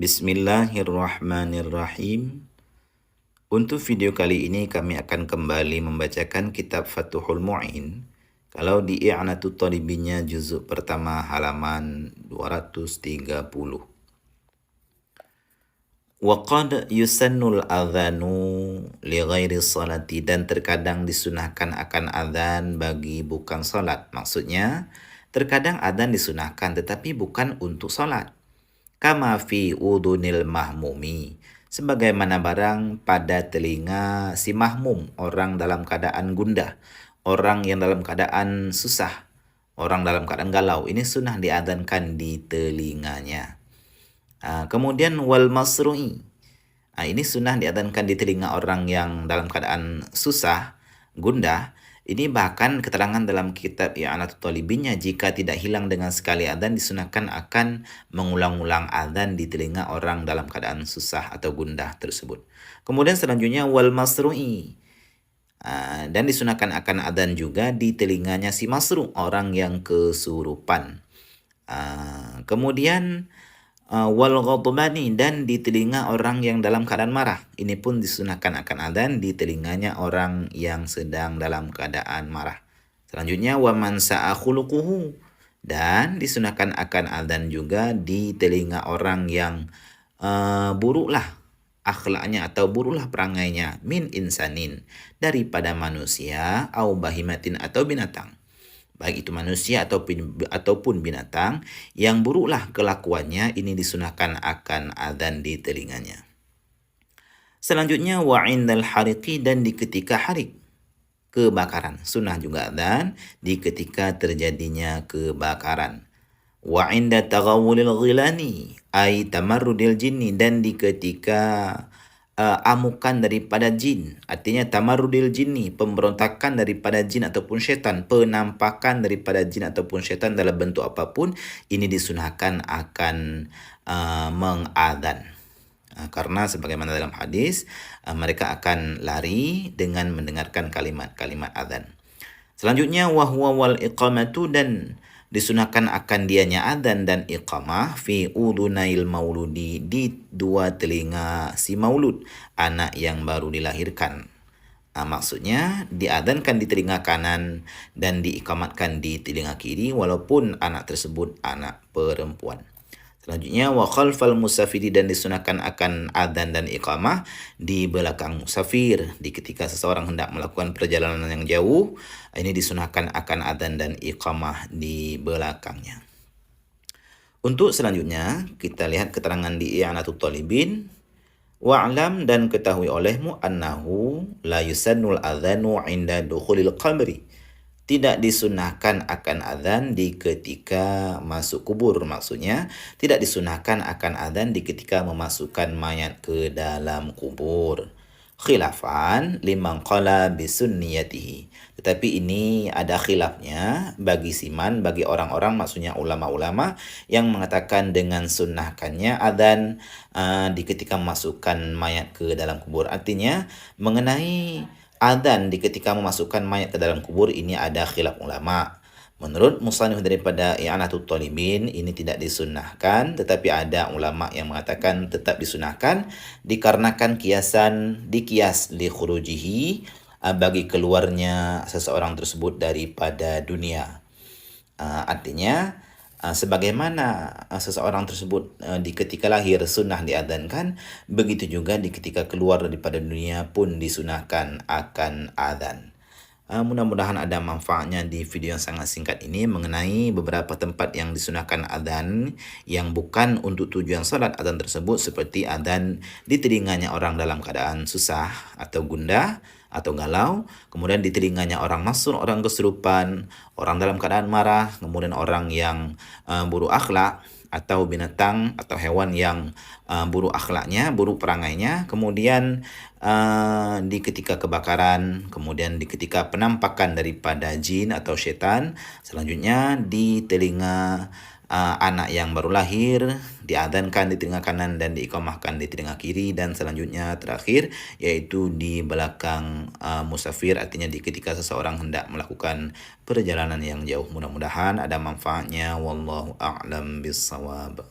Bismillahirrahmanirrahim. Untuk video kali ini kami akan kembali membacakan kitab Fathul Mu'in. Kalau di I'anatut Talibinnya juzuk pertama halaman 230. Wa qad yusannul adhanu li ghairi salati, dan terkadang disunahkan akan adzan bagi bukan salat. Maksudnya, terkadang adzan disunahkan tetapi bukan untuk salat. Kama fi udunil mahmumi, sebagaimana barang pada telinga si mahmum, orang dalam keadaan gundah, orang yang dalam keadaan susah, orang dalam keadaan galau, ini sunnah diadzankan di telinganya. Kemudian wal masru'i, ini sunnah diadzankan di telinga orang yang dalam keadaan susah, gundah. Ini bahkan keterangan dalam kitab I'anatut Talibinnya, jika tidak hilang dengan sekali adzan, disunahkan akan mengulang-ulang adzan di telinga orang dalam keadaan susah atau gundah tersebut. Kemudian selanjutnya wal masru'i, dan disunahkan akan adzan juga di telinganya si masru', orang yang kesurupan. Kemudian wal ghadbani, dan di telinga orang yang dalam keadaan marah. Ini pun disunahkan akan adzan di telinganya orang yang sedang dalam keadaan marah. Selanjutnya wa man sa'a khuluquhu, dan disunahkan akan adzan juga di telinga orang yang buruklah akhlaknya atau buruklah perangainya, min insanin, daripada manusia, au bahimatin, atau binatang, baik itu manusia ataupun binatang yang buruklah kelakuannya, ini disunahkan akan adzan di telinganya. Selanjutnya wa indal hariqi, dan di ketika harik, kebakaran, sunnah juga adzan di ketika terjadinya kebakaran. Wa inda taghawulil ghilani ay tamarrudil jinni, dan di ketika amukan daripada jin, artinya tamarrudil jinni, pemberontakan daripada jin ataupun syaitan, penampakan daripada jin ataupun syaitan dalam bentuk apapun, ini disunahkan akan mengadzan. Karena sebagaimana dalam hadis, mereka akan lari dengan mendengarkan kalimat-kalimat adzan. Selanjutnya wahwa wal iqamatu, dan disunahkan akan dianya adzan dan iqamah fi udunail mauludi, di dua telinga si maulud, anak yang baru dilahirkan. Maksudnya diadzankan di telinga kanan dan diiqamatkan di telinga kiri, walaupun anak tersebut anak perempuan. Selanjutnya wa khalfal musafiri, dan disunahkan akan adzan dan iqamah di belakang musafir, di ketika seseorang hendak melakukan perjalanan yang jauh, ini disunahkan akan adzan dan iqamah di belakangnya. Untuk selanjutnya kita lihat keterangan di I'anatut Talibin. Wa'lam, dan ketahui olehmu, annahu la yusannul adzanu inda dukhulil qabri, tidak disunahkan akan adzan di ketika masuk kubur. Maksudnya tidak disunahkan akan adzan di ketika memasukkan mayat ke dalam kubur. Khilafan liman qala bisunniyatihi, tetapi ini ada khilafnya bagi siman, bagi orang-orang, maksudnya ulama-ulama yang mengatakan dengan sunnahkannya adzan di ketika memasukkan mayat ke dalam kubur. Artinya mengenai adzan di ketika memasukkan mayat ke dalam kubur, ini ada khilaf ulama. Menurut musannif daripada I'anatut Talibin, ini tidak disunnahkan, tetapi ada ulama yang mengatakan tetap disunnahkan dikarenakan dikias li khurujihi, bagi keluarnya seseorang tersebut daripada dunia. Artinya sebagaimana seseorang tersebut di ketika lahir sunnah diadzankan, begitu juga di ketika keluar daripada dunia pun disunahkan akan adzan. Mudah-mudahan ada manfaatnya di video yang sangat singkat ini mengenai beberapa tempat yang disunahkan adzan yang bukan untuk tujuan salat. Adzan tersebut seperti adzan di telinganya orang dalam keadaan susah atau gundah atau galau, kemudian di telinganya orang masuk, orang kesurupan, orang dalam keadaan marah, kemudian orang yang buruk akhlak, atau binatang atau hewan yang buruk akhlaknya, buruk perangainya, kemudian di ketika kebakaran, kemudian di ketika penampakan daripada jin atau syaitan, selanjutnya di telinga anak yang baru lahir, diadzankan di telinga kanan dan diiqamahkan di telinga kiri, dan selanjutnya terakhir yaitu di belakang musafir, artinya di ketika seseorang hendak melakukan perjalanan yang jauh. Mudah-mudahan ada manfaatnya. Wallahu a'lam bissawab.